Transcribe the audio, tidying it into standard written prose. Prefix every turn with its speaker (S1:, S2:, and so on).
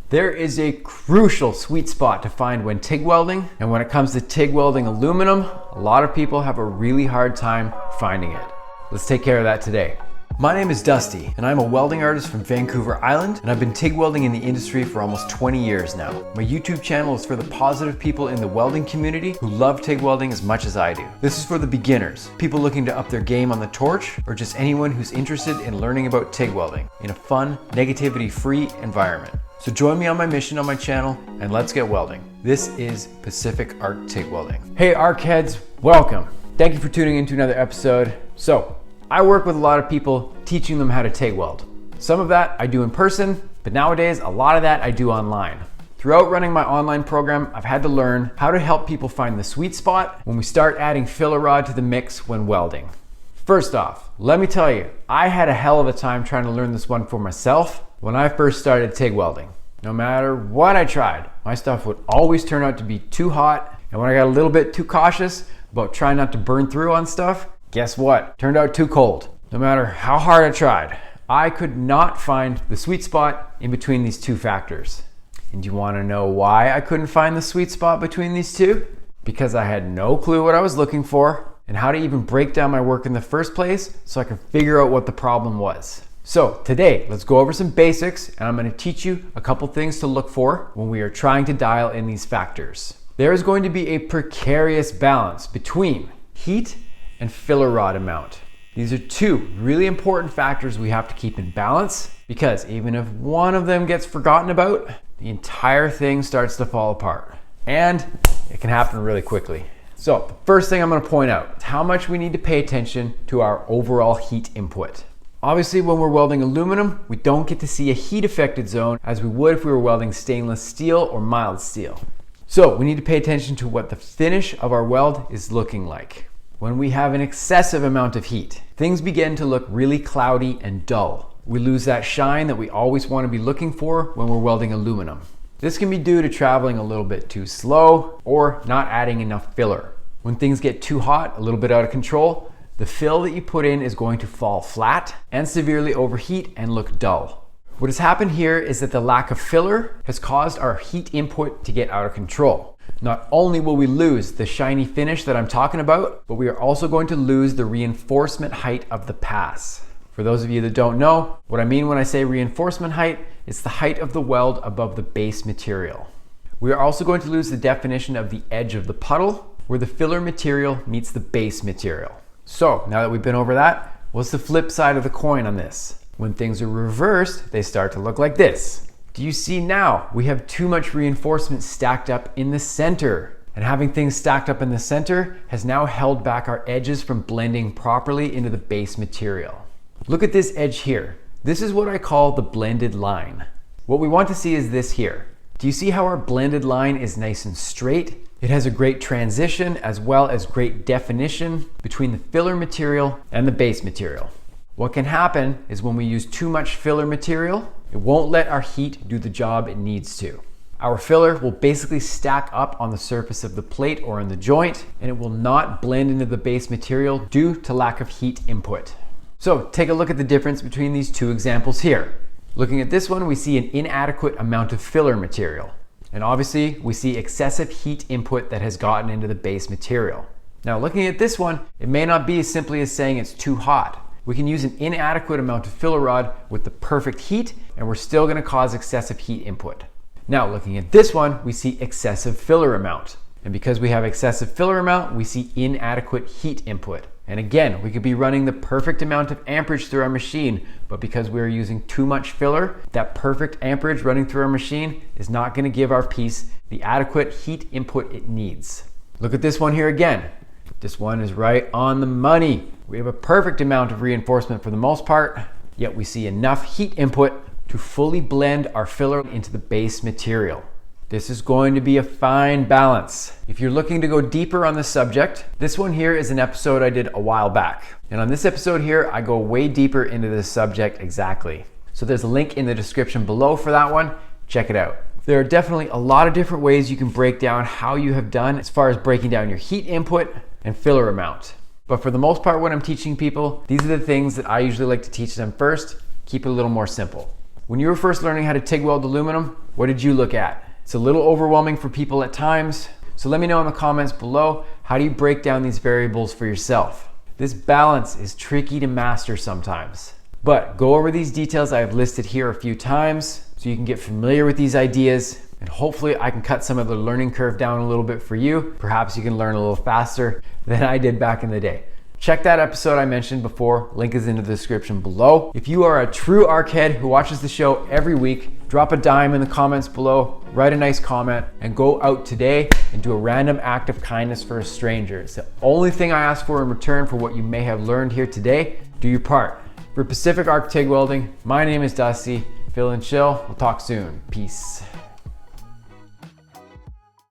S1: There is a crucial sweet spot to find when TIG welding, and when it comes to TIG welding aluminum, a lot of people have a really hard time finding it. Let's take care of that today. My name is Dusty, and I'm a welding artist from Vancouver Island, and I've been TIG welding in the industry for almost 20 years now. My YouTube channel is for the positive people in the welding community who love TIG welding as much as I do. This is for the beginners, people looking to up their game on the torch, or just anyone who's interested in learning about TIG welding in a fun, negativity-free environment. So join me on my mission on my channel, and let's get welding. This is Pacific Arc TIG Welding. Hey Arc heads, welcome. Thank you for tuning in to another episode. So, I work with a lot of people teaching them how to TIG weld. Some of that I do in person, but nowadays a lot of that I do online. Throughout running my online program, I've had to learn how to help people find the sweet spot when we start adding filler rod to the mix when welding. First off, let me tell you, I had a hell of a time trying to learn this one for myself when I first started TIG welding. No matter what I tried, my stuff would always turn out to be too hot, and when I got a little bit too cautious about trying not to burn through on stuff, guess what? Turned out too cold. No matter how hard I tried, I could not find the sweet spot in between these two factors. And do you want to know why I couldn't find the sweet spot between these two? Because I had no clue what I was looking for and how to even break down my work in the first place so I could figure out what the problem was. So today, let's go over some basics, and I'm going to teach you a couple things to look for when we are trying to dial in these factors. There is going to be a precarious balance between heat and filler rod amount. These are two really important factors we have to keep in balance, because even if one of them gets forgotten about, the entire thing starts to fall apart. And it can happen really quickly. So the first thing I'm going to point out is how much we need to pay attention to our overall heat input. Obviously, when we're welding aluminum, we don't get to see a heat affected zone as we would if we were welding stainless steel or mild steel. So we need to pay attention to what the finish of our weld is looking like. When we have an excessive amount of heat, things begin to look really cloudy and dull. We lose that shine that we always want to be looking for when we're welding aluminum. This can be due to traveling a little bit too slow or not adding enough filler. When things get too hot, a little bit out of control, the fill that you put in is going to fall flat and severely overheat and look dull. What has happened here is that the lack of filler has caused our heat input to get out of control. Not only will we lose the shiny finish that I'm talking about, but we are also going to lose the reinforcement height of the pass. For those of you that don't know, what I mean when I say reinforcement height, it's the height of the weld above the base material. We are also going to lose the definition of the edge of the puddle, where the filler material meets the base material. So now that we've been over that, what's the flip side of the coin on this? When things are reversed, they start to look like this. Do you see now? We have too much reinforcement stacked up in the center. And having things stacked up in the center has now held back our edges from blending properly into the base material. Look at this edge here. This is what I call the blended line. What we want to see is this here. Do you see how our blended line is nice and straight? It has a great transition as well as great definition between the filler material and the base material. What can happen is when we use too much filler material, it won't let our heat do the job it needs to. Our filler will basically stack up on the surface of the plate or in the joint, and it will not blend into the base material due to lack of heat input. So take a look at the difference between these two examples here. Looking at this one, we see an inadequate amount of filler material. And obviously we see excessive heat input that has gotten into the base material. Now looking at this one, it may not be as simply as saying it's too hot. We can use an inadequate amount of filler rod with the perfect heat, and we're still going to cause excessive heat input. Now looking at this one, we see excessive filler amount. And because we have excessive filler amount, we see inadequate heat input. And again, we could be running the perfect amount of amperage through our machine, but because we're using too much filler, that perfect amperage running through our machine is not going to give our piece the adequate heat input it needs. Look at this one here again. This one is right on the money. We have a perfect amount of reinforcement for the most part, yet we see enough heat input to fully blend our filler into the base material. This is going to be a fine balance. If you're looking to go deeper on this subject, this one here is an episode I did a while back. And on this episode here, I go way deeper into this subject exactly. So there's a link in the description below for that one. Check it out. There are definitely a lot of different ways you can break down how you have done as far as breaking down your heat input and filler amount. But for the most part, when I'm teaching people, these are the things that I usually like to teach them first. Keep it a little more simple. When you were first learning how to TIG weld aluminum, what did you look at? It's a little overwhelming for people at times, so let me know in the comments below, how do you break down these variables for yourself? This balance is tricky to master sometimes, but go over these details I have listed here a few times so you can get familiar with these ideas, and hopefully I can cut some of the learning curve down a little bit for you. Perhaps you can learn a little faster than I did back in the day. Check that episode I mentioned before, link is in the description below. If you are a true ARC head who watches the show every week, drop a dime in the comments below, write a nice comment, and go out today and do a random act of kindness for a stranger. It's the only thing I ask for in return for what you may have learned here today. Do your part. For Pacific Arc TIG Welding, my name is Dusty. Feel and chill, we'll talk soon. Peace.